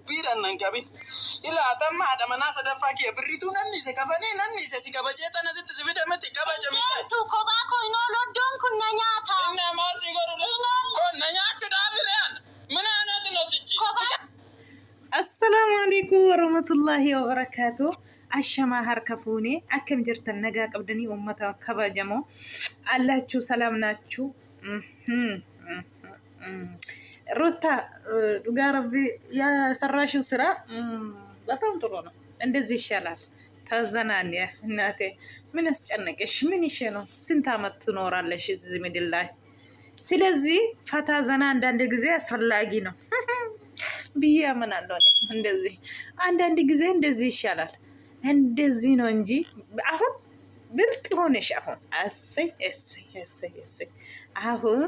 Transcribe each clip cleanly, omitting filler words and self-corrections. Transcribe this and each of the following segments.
dubbiidhaan nan qabin. Ilaa tamma haadha manaa sadaffaa kee birrituu namni isa kafanii namni isa si kabajee tana sitti si fidamatti kabajamite. Tu kophaa koo hin ooloddoon kun na nyaata. Inni maal si godhu kun na nyaachuudhaaf illeen mana anaati notichi. Assalamu alaikum warahmatullahi wabarakatuh. Ashama harka fuune akkam jirtan nagaa qabdanii ummata kabajamoo allachu salam nachu. ሩታ ዱጋ ረቢ ያሰራሽው ስራ በጣም ጥሩ ነው። እንደዚህ ይሻላል። ታዘናል። እናቴ ምን አስጨነቀሽ? ምን ይሄ ነው? ስንት አመት ትኖራለሽ እዚህ ምድር ላይ? ስለዚህ ፈታ ዘና አንዳንድ ጊዜ አስፈላጊ ነው ብዬ አምናለሁ። እንደዚህ አንዳንድ ጊዜ እንደዚህ ይሻላል። እንደዚህ ነው እንጂ አሁን ብልጥ ሆነሽ አሁን እሰይ እሰይ እሰይ እሰይ አሁን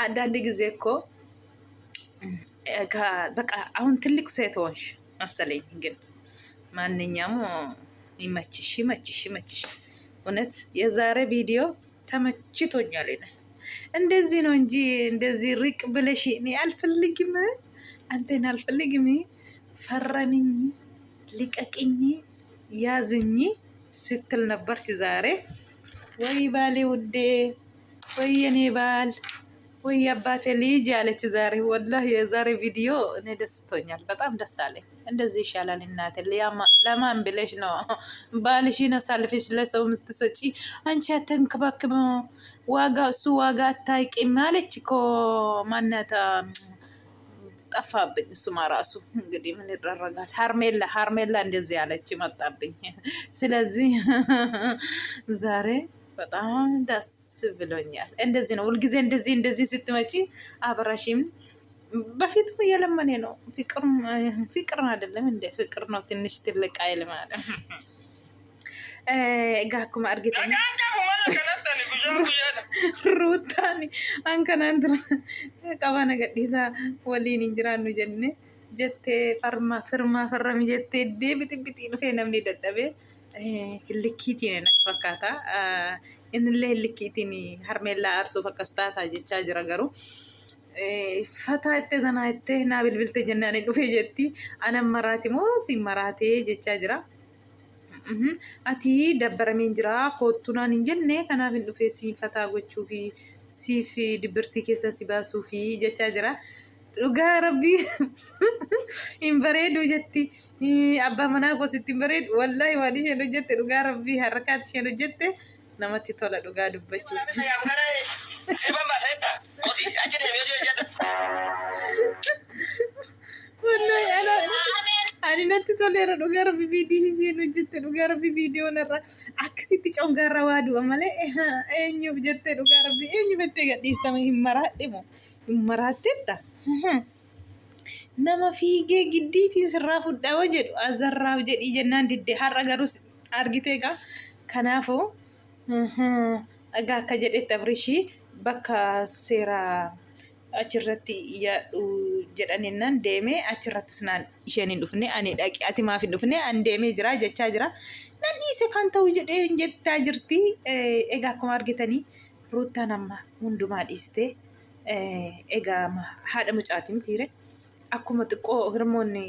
አንዳንድ ጊዜ እኮ በቃ አሁን ትልቅ ሴት ሆንሽ መሰለኝ። ግን ማንኛውም ይመችሽ ይመችሽ ይመችሽ። እውነት የዛሬ ቪዲዮ ተመችቶኛል። እንደዚህ ነው እንጂ እንደዚህ ሪቅ ብለሽ እኔ አልፈልግም፣ አንተን አልፈልግም፣ ፈረምኝ፣ ልቀቅኝ፣ ያዝኝ ስትል ነበርሽ። ዛሬ ወይ ባሌ ውዴ ወይ የኔ ባል ወይ አባቴ ልጅ ያለች ዛሬ ወላሂ የዛሬ ቪዲዮ እኔ ደስቶኛል። በጣም ደስ አለኝ። እንደዚህ ይሻላል። እናቴ ለማን ብለሽ ነው ባልሽን አሳልፈሽ ለሰው የምትሰጪ? አንቺ አትንከባከብ፣ ዋጋ እሱ ዋጋ አታውቂም አለች እኮ ማናታ ጠፋብኝ። እሱማ ራሱ እንግዲህ ምን ይደረጋል። ሀርሜላ እንደዚህ ያለች መጣብኝ። ስለዚህ ዛሬ በጣም ደስ ብሎኛል። እንደዚህ ነው ሁልጊዜ እንደዚህ ስትመጪ አብራሽም በፊት እየለመኔ ነው። ፍቅር አይደለም እንደ ፍቅር ነው። ትንሽ ትልቅ አይል ማለት ጋኩማ አርግተኝ ሩታኒ አንከናንት ቀባነ ገዲሳ ወሊን እንጅራኑ ጀነ ጀቴ ፍርማ ፈረሚ ጀቴ ዴብጥብጥ ነው ነምኒ ደደቤ ልኪቲን ነት ፈካታ እንለ ልኪቲን ሀርሜላ አርሶ ፈከስታታ ጀቻ ጅራ ገሩ ፈታ እቴ ዘና እቴ ና ብልብልቴ ጀናኔ ዱፌ ጀቲ አነ መራቲ ሞ ሲመራቴ ጀቻ ጅራ አቲ ደበረሜን ጅራ ኮቱናን እንጀነ ከናፍ ዱፌ ሲ ፈታ ጎቹ ፊ ሲፊ ድብርቲ ኬሰ ሲባሱ ፊ ጀቻ ጅራ ዱጋ ረቢ ኢንበሬዱ ጀቲ አባ መና ኮ ሲትበሬድ ወላሂ ዋዲ ሸኖ ጀቴ ዱጋ ረቢ ሐረካት ሸኖ ጀቴ ነመቲ ቶላ ዱጋ ዱበቹ ወላሂ አኒ ነቲ ቶሌራ ዱጋ ረቢ ቪዲዮ ሸኖ ጀቴ ዱጋ ረቢ ቪዲዮ ነራ አክሲቲ ጮንጋራ ዋዱ አመለ ኤኙ ጀቴ ዱጋ ረቢ ኤኙ በቴ ገዲስተማ ይመራደሞ ይመራተታ nama fiigee giddiitiin sirraa fudhaa jedhu azarraaf jedhi jennaan didde har'a garuu argitee egaa kanaafuu egaa akka jedhetti Abrishii bakka seeraa achirratti yaadhu jedhaniinnan deemee achirratti sinaan isheen hin dhufne ani dhaqi ati maaf hin dhufne an deemee jira jechaa jira nan dhiise kan ta'u jedhee jettaa jirti. Egaa akkuma argitanii Ruuttaan amma hundumaa dhiistee egaa haadha mucaati mitiire akkuma xiqqoo hirmoonni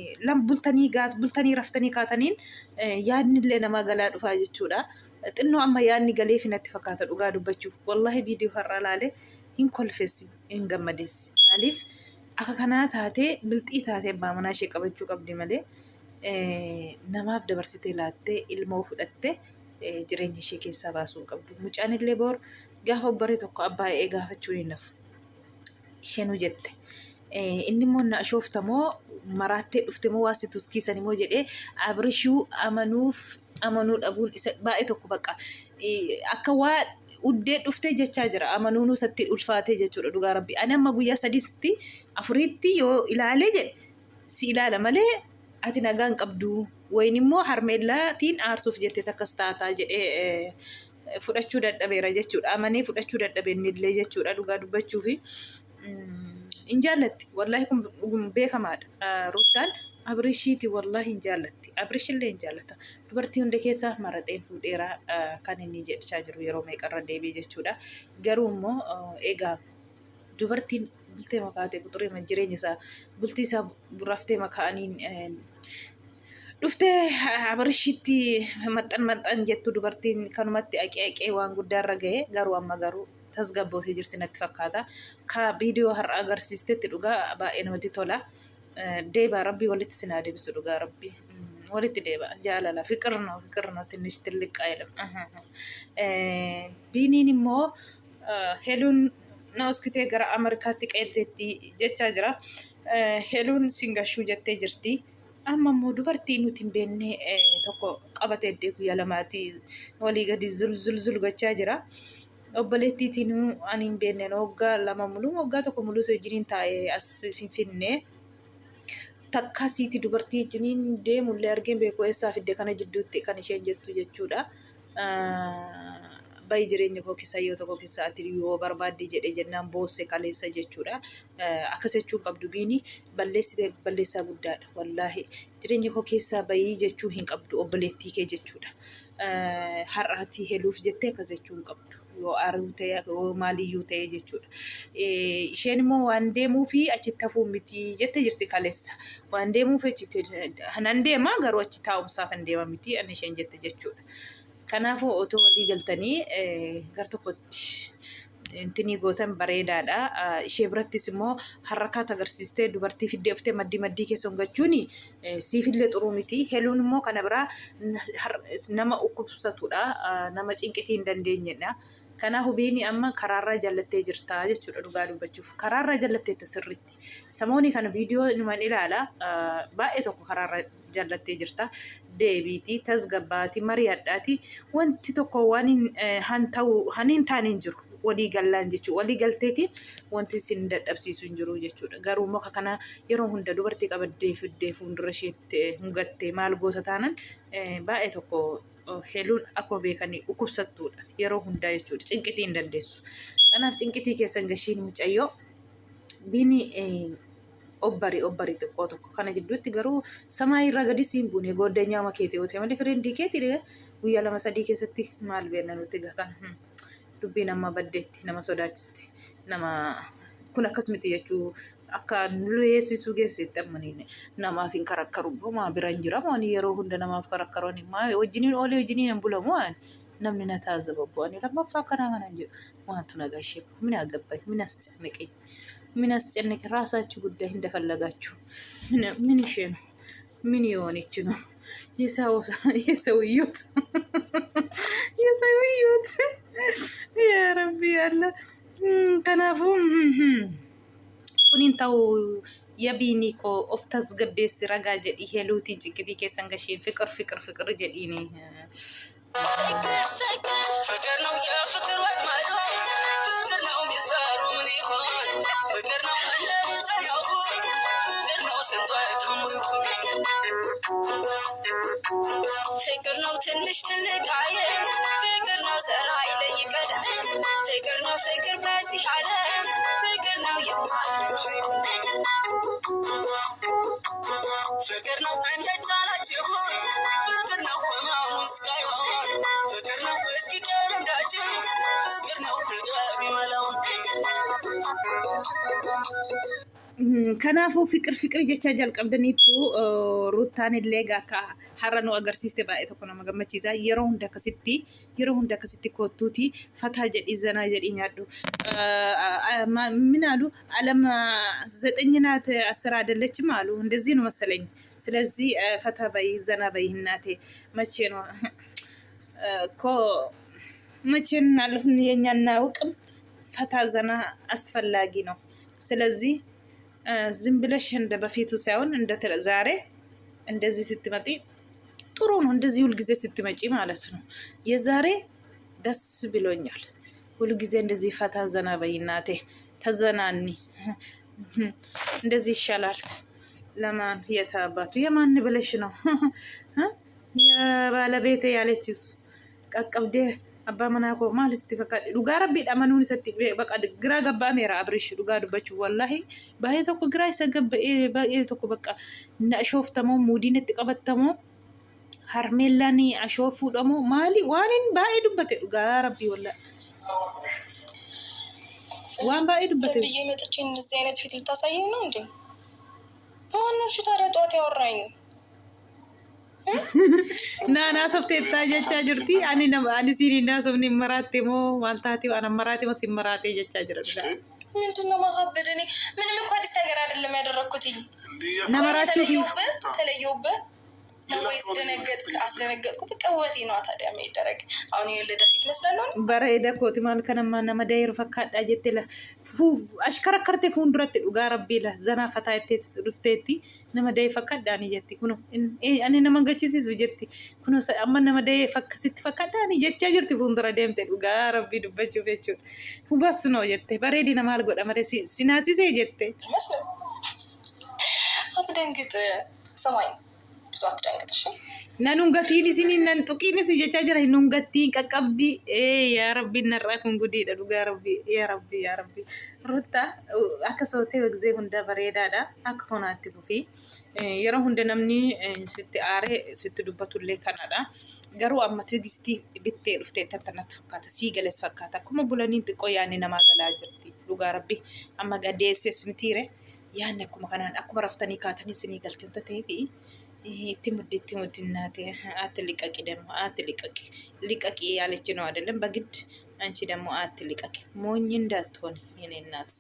bultanii raftanii kaataniin yaadnillee namaa galaa dhufaa jechuudha. Xinnoo amma yaadni galee finatti fakkaata dhugaa dubbachuuf. Wallahi viidiyoo har'a laalee hin kolfeessi hin gammadeessi. Maaliif akka kanaa taatee bilxii taatee abbaa manaa ishee qabachuu qabdi malee namaaf dabarsitee laattee ilmoo fudhattee jireenya ishee keessaa baasuu qabdu. Mucaan illee boor gaafa obbaree tokko abbaa gaafachuu hin nafu. Isheen jette. Inni immoo na shooftamoo marattee dhuftemoo waa si tuskiisanimoo jedhee Abrishuu amanuu dhabuun isa baay'ee tokko bakka akka waa uddee dhuftee jechaa jira. Amanuun isatti ulfaatee jechuudha dhugaa rabbi. Ani amma guyyaa sadiitti afuriitti yoo ilaalee jedhe si ilaala malee ati nagaan qabdu wayin immoo harmeellaatiin aarsuuf jettee takkas taataa jedhee fudhachuu dadhabeera jechuudha. Amanee fudhachuu dadhabeenillee jechuudha dhugaa dubbachuufi. injaalatti wallahi kun beekamaadha. Ruuttaan Abrishiiti wallahi injaalatti. Abrishillee injaalata. Dubartii hunda keessaa maraxeen fuudheeraa kan inni jedhaa jiru yeroo meeqarra deebi'e jechuudha. Garuu immoo egaa dubartiin bultee makaatee quxuree jireenya isaa bultii isaa buraftee makaaniin dhuftee abarishitti maxxan jettu dubartiin kanumatti aqee waan guddaarra ga'e garuu amma garuu tasgabbootee jirti natti fakkaata. Ka viidiyoo har'a agarsiistetti dhugaa baay'ee namatti tola. Deebaa rabbii walitti sinaa deebisu dhugaa rabbii. Walitti deebaa jaalala fiqirnoo tinnish tilliqqaa jedhama. Biiniin immoo heluun na oskitee gara Ameerikaatti qeelteetti jechaa jira. Heluun singashuu jettee jirti. Amma immoo dubartii nuti hin beekne tokko qabatee guyyaa lamaatti walii gadi zulzul gochaa jira. Obboleettiitiin ani hin beekne waggaa lama muluu waggaa tokko muluu wajjiniin taa'ee as Finfinnee takkasiiti dubartii wajjiniin deemullee argeen beeku eessaa fidde kana jidduutti kan isheen jettu jechuudha. Bayi jireenya koo keessa yoo tokko keessa ati yoo barbaadde jedhee jennaan boosse kaleessa jechuudha. Akkas jechuun qabdu biini balleessaa guddaadha. Wallaahi jireenya koo keessaa bayii jechuu hin qabdu obboleettii kee jechuudha. Har'aati heluuf jettee akkas jechuu hin qabdu. Yoo aaruu ta'e yoo maaliyyuu ta'e jechuudha. Isheen immoo waan deemuu fi achitti hafuu miti jettee jirti kaleessa. Waan deemuuf achitti nan deema garuu achi taa'umsaaf hin deema miti ani isheen jette jechuudha. Kanaafuu otoo walii galtanii gar tokkotti intinii gootan bareedaadha. Ishee birattis immoo harakaat agarsiistee dubartii fiddee oftee maddii keessa hongachuun siifillee xuruu miti. Heluun immoo kana biraa nama dhukkubsatudha. Nama cinqitii hin dandeenyedha. Kanaafuu biini amma karaarraa jallattee jirta jechuudha dhugaa dubbachuuf. Karaarraa jallatteetta sirriitti. Samoonii kana viidiyoo numan ilaala baay'ee tokko karaarraa jallattee jirta. Deebiitii tasgabbaatii mari'adhaatii wanti tokko waan hin taane hin jiru. Walii gallaan jechuudha. Walii galteetiin wanti isin dadhabsiisu hin jiru jechuudha. Garuu muka kana yeroo hunda dubartii qabaddee fiddee fuuldura isheetti hungattee maal goota taanan baay'ee tokko heluun akkuma beekanii dhukkubsattuudha yeroo hundaa jechuudha. Cinqitii hin dandeessu. Kanaaf cinqitii keessan gashiin mucayyoo biini obbarii xiqqoo tokko kana jidduutti garuu samaa irraa gadi siin buune gooddanyaa makeetii yoo ta'e malee firiindii keetii guyyaa 2-3 keessatti maal beekna nuti kana. Dubbii nama baddeetti nama sodaachisti nama kun akkas miti jechuu akka nuyeessisuu geesseetti ammaniin namaaf hin karakkaru maa biraan jira moo yeroo hunda namaaf karakkaroon maa wajjiniin oolee wajjiniin hin bulamu namni na taazaba bo'anii lammaffaa akkanaa kana jedhu maaltu nagaa ishee mina agabbaኝ ምን አስጨነቀ ራሳችሁ ጉዳይ እንደፈለጋችሁ ምን ይሽ ነው ምን ይሆንች ነው የሰውየት ያ ረቢ ያለ ከናፉ ኩኒን ታው የቢኒኮ ኦፍታስ ገቤስ ረጋ ጀዲ ሄሉቲ ጅግዲ ከሰንገሽ ፍቅር ጀዲኒ ፍቅር ነው የፍቅር ወጥ ማለት ፍቅር ነው ሚዛሩ ምን ይሆን ፍቅር ነው እንደሰያው ፍቅር ነው ሰንቷታሙ ፍቅር ነው ትንሽ ትልቅ አለ ፍቅር ነው ዘራ ይለይቀል ፍቅር ነው ፍቅር በዚህ ዓለም ፍቅር ነው ፍቅር ነው እንደቻላችሁ ፍቅር ነው ከማውስ ጋር ፍቅር ነው እስኪ ቀረዳችሁ ፍቅር ነው ፍቅር ይመላው kanaafuu fiqir jecha jalqabdaniittu ruutaan illee akka har'a nu agarsiiste baay'ee tokko nama gammachiisa yeroo hunda akkasitti koottuuti fataa jedhi zanaa jedhi nyaadhu ምን አሉ ዓለም 9 ናት 10 አይደለችም አሉ እንደዚህ ነው መሰለኝ ስለዚህ ፈታ በይ ዘና በይ እናቴ መቼ ነው እኮ መቼን አልፍን የኛና አውቅም ፈታ ዘና አስፈላጊ ነው ስለዚህ ዝም ብለሽ እንደ በፊቱ ሳይሆን እንደ ዛሬ እንደዚህ ስትመጪ ጥሩ ነው እንደዚህ ሁሉ ጊዜ ስትመጪ ማለት ነው የዛሬ ደስ ብሎኛል ሁሉ ጊዜ እንደዚህ ፈታ ዘና በይናቴ ተዘናኒ እንደዚህ ይሻላል ለማን የታባቱ የማን ብለሽ ነው የባለቤቴ ያለችስ ቀቀብዴ አባ መናኮ ማለት ተፈቃድ ዱጋ ረቢ ዳመኑን ሰጥ በቃ ግራ ገባ ሜራ አብርሽ ዱጋ ዱበቹ ወላሂ ባይተኮ ግራ ይሰገበ ባይተኮ በቃ ናሾፍተሞ ሙዲነት ተቀበተሞ ሃርሜላኒ አሾፉ ደሞ ማሊ ዋሊን ባይዱበት ዱጋ ረቢ ወላ ዋን ባይዱበት ብዬ መጥቼ እንደዚህ አይነት ፊት ልታሳየኝ ነው እንዴ? ማነው እሺ ታዲያ ጠዋት ያወራኝ? ናና ሶፍቴታ ጀቻ ጅርቲ አኒ ሲኒና ሶፍኒ መራቴ ሞ ማልታቲ አና መራቴ ሞ ሲመራቴ ጀቻ ጅርዳ ምንድነው ማሳበድ? እኔ ምንም እኮ አዲስ ነገር አይደለም ያደረኩት። ነመራችሁ ተለየውብህ ነው ወይስ ደነገጥክ? አስደነገጥኩ። በቀወቴ ነው ታዲያ የሚደረግ። አሁን የወለደ ሴት መስላለሁ። በረሄደ ኮቲማን ከነማ ነመዳይር ፈካዳ ጀትለ ፉ አሽከረከርቴ ፉንድረት ዱጋ ረቢላ ዘና ፈታይቴ ዱፍቴቲ ነመዳይ ፈካዳኒ ጀቲ ኩኖ አኒ ነመንገቺሲስ ጀቲ ኩኖ አማ ነመዳይ ፈከሲት ፈካዳኒ ጀቻ ጅርቲ ፉንድረ ደምቴ ዱጋ ረቢ ዱበቹ ቤቹ ሁባስ ነው ጀቴ በሬዲ ነማል ጎዳ መሬ ሲናሲሴ ጀቴ አትደንግጥ። ሰማይ ብዙ አትደንግጥ። እሺ ናኑንጋቲኒ ሲኒ ናን ጡቂኒ ሲጀቻ ጅራ ኑንጋቲ ቀቀብዲ ያ ረቢ ነራኩን ጉዲ ዱጋ ረቢ ያ ረቢ ያ ረቢ ሩታ አከሶቴ ወግዜ ሁንዳ በሬዳዳ አክፎናቲ ፉፊ የሮ ሁንደ ነምኒ ስቲ አሬ ስቲ ዱበቱሌ ከናዳ ገሩ አመት ግስቲ ቢቴ ዱፍቴ ተተነት ፈካታ ሲገለስ ፈካታ ኩማ ቡላኒን ጥቆ ያኔ ነማ ገላ ጅርቲ ዱጋ ረቢ አማ ጋዴሴስ ምቲሬ ያኔ ኩማ ከናን አኩማ ረፍተኒ ካተኒ ሲኒ ገልተንተ ተይፊ itti muddinaate aatti liqaqi ደግሞ aatti liqaqi ያለች ነው አይደለም በግድ አንቺ ደግሞ አatti liqaqi ሞኝ እንዳትሆን የኔ እናት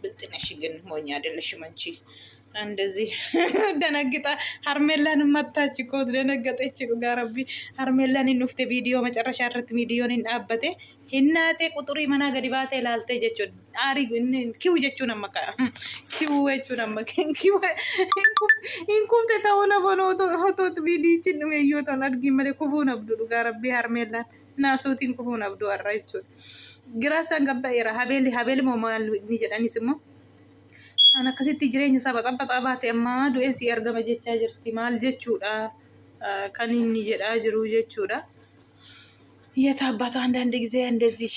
ብልጥነሽ ግን ሞኝ አይደለሽም አንቺ እንደዚህ ደነግጣ ሀርሜላን መታች እኮ ደነገጠች ዱጋ ረቢ ሀርሜላን ንፍተ ቪዲዮ መጨረሻ አረት ቪዲዮን እናበተ እናቴ ቁጥሪ መና ገዲባቴ ላልተ ጀቾ አሪ ኪው ጀቹ ነመካ ኪው ወቹ ነመካ ኪው ኢንኩምተ ታውና በኖቶ ሆቶት ቪዲዮችን ነው የዮቶን አድጊ መለ ኩፉ ነብዱ ዱጋ ረቢ ሀርሜላን ናሶቲን ኩፉ ነብዱ አራይቹ ግራሳን ገባይራ ሀቤል ሞማል ኒጀዳኒ ስሞ ana akkasitti jireenya isaa baxabaxaa baate ammaa du'een si argama jechaa jirti maal jechuudha kan inni jedhaa jiru jechuudha የታባቱ አንዳንድ ጊዜ እንደዚህ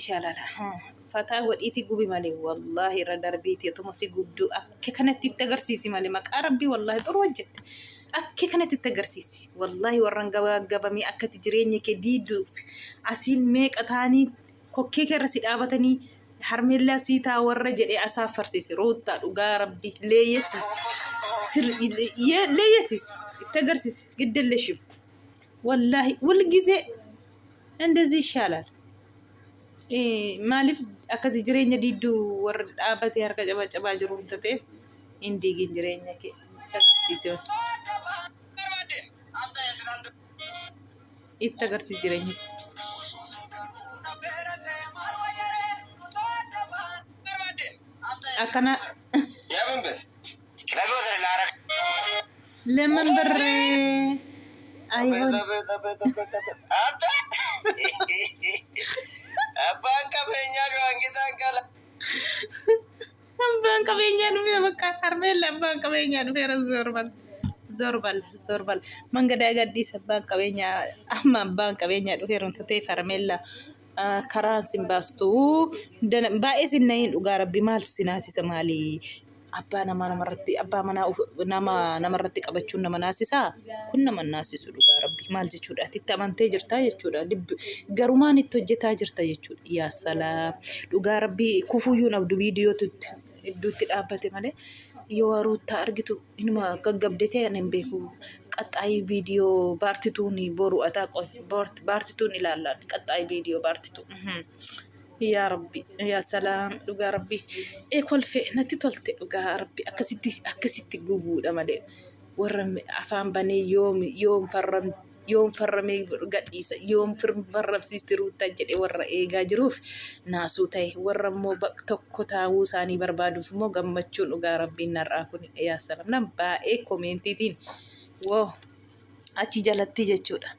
ይሻላል ፈታ ወዲቲ ጉቢ ማለ والله ረደርቢት የተመሲ ጉዱ አከ ከነቲ ተገርሲሲ ማለ መቃረቢ والله ጥሩ ወጀት አከ ከነቲ ተገርሲሲ والله ወረንገባገበሚ አከቲ jireenya ke diidu asin meeqataani kokkee kerasi dhaabatanii harmella sita warra jedhe asafarsis roota duga rabbi leeyesis sir leeyesis ተገርሲስ ግድልሽ wallahi wal gize እንደዚህ ይሻላል ማሊፍ አከቲ jireenya diidu warra dhaabate harka cabacaba jiru እንተቴ እንዲ ግን jireenya ke ተገርሲስ ይተገርሲስ jireenya akana lemon ber ayun abang kabenya doang kita kala abang kabenya nu baka Carmela abang kabenya nu fera zorbal mangada gaddi sabang kabenya amma abang kabenya nu fera tate Carmela karan simbastu dan baes inain duga rabbi mal sinasisa mali abba nama namarratti qabachuun nama naasisa kun nama naasisu duga rabbi maal jechuudha atti amantee jirta jechuudha garumaan itti hojjetaa jirta jechuudha yaa salaam duga rabbi kufuyyuun abdu viidiyoo idduutti dhaabbate malee yoo ruuta argitu inuma gaggabdete anan beeku qaxaay viidiyoo baartituun boru ataa qoy baartituun ilaalan qaxaay viidiyoo baartitu yaa rabbi yaa salaam duga rabbi kolfe natti tolte duga rabbi akkasitti gubuudha malee warra afaan banee yoom farrame gadhiisa yoom farramsiisti ruuta jedhe warra eegaa jiruuf naasuu ta'e warra immoo tokko taa'uu isaanii barbaaduuf immoo gammachuun dhugaa rabbiin narraa kun yaa salaam nan baay'ee komeentiitiin wow achi jalatti jechuudha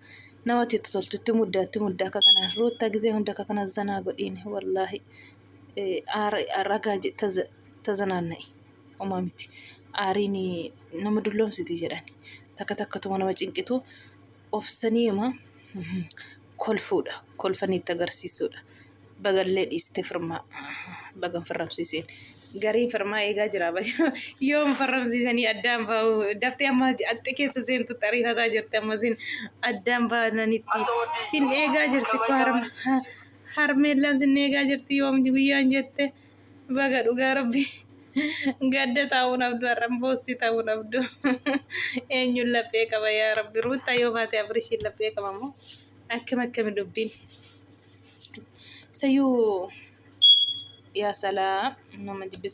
namatti toltutti muddaa akka kanaan ruuta gisee hunda akka kana zanaa godhiin wallaahi ragaa tazanaanna'e homaa miti aariin nama dulloomsiti jedhani takka nama cinqitu obsaniima kolfuudha kolfaniitti agarsiisuudha bagallee dhiiste firmaa bagan farramsiiseen gariin firmaa eegaa jira yoom farramsiisanii addaan bahu daftee amma atte keessa seentu xariifataa jirti amma sin addaan baananitti sin eegaa jirti ko harmeellaan sinneegaa jirti yoomti guyyaan jette baga dhugaa rabbi gadda ta'uun abduu har'an boossi ta'uun abduu eenyuun laphee qaba yaa rabbi ruutaa yoo baate Abirishiin laphee qaba moo akkami dubbiin isayyuu yaa salaam nama jibbisi.